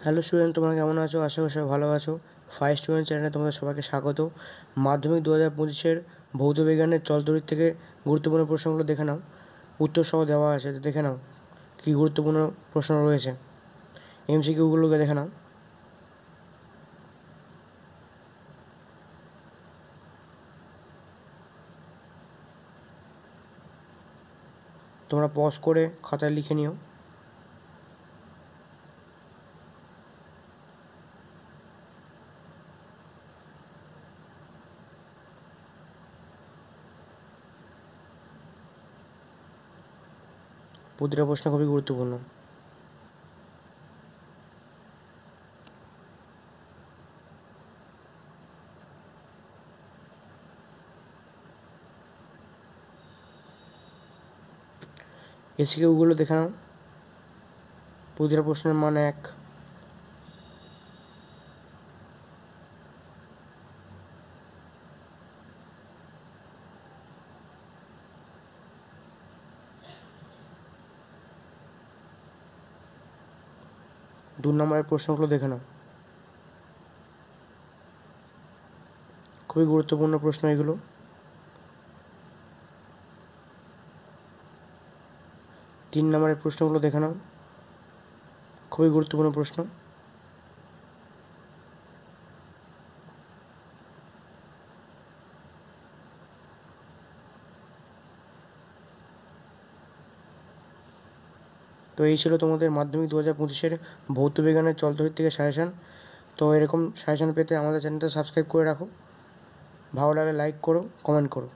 Hello student, তোমরা কেমন আছো? আশা করি সবাই ভালো আছো। ফাইভ স্টুডেন্ট চ্যানেলে তোমাদের সবাইকে স্বাগত। মাধ্যমিক 2025-এর ভৌত বিজ্ঞানের চলতরিৎ থেকে গুরুত্বপূর্ণ প্রশ্নগুলো দেখে নাও। উত্তর সহ দেওয়া আছে, দেখে নাও কী গুরুত্বপূর্ণ প্রশ্ন রয়েছে। এমসিকিউগুলোকে দেখে নাও। তোমরা পজ করে খাতায় লিখে নিও। প্রতিটা প্রশ্ন খুবই গুরুত্বপূর্ণ। এমসিকিউগুলো দেখে নাও। প্রতিটা প্রশ্নের মান 1। দু নম্বরের প্রশ্নগুলো দেখে নাও। খুবই গুরুত্বপূর্ণ প্রশ্ন এগুলো। 3 নম্বরের প্রশ্নগুলো দেখে নাও। খুবই গুরুত্বপূর্ণ প্রশ্ন। তো এই ছিল তোমাদের মাধ্যমিক 2025-এর ভৌত বিজ্ঞানের চলতরিৎ থেকে সাজেশান। তো এরকম সাজেশান পেতে আমাদের চ্যানেলটা সাবস্ক্রাইব করে রাখো। ভালো লাগলে লাইক করো, কমেন্ট করো।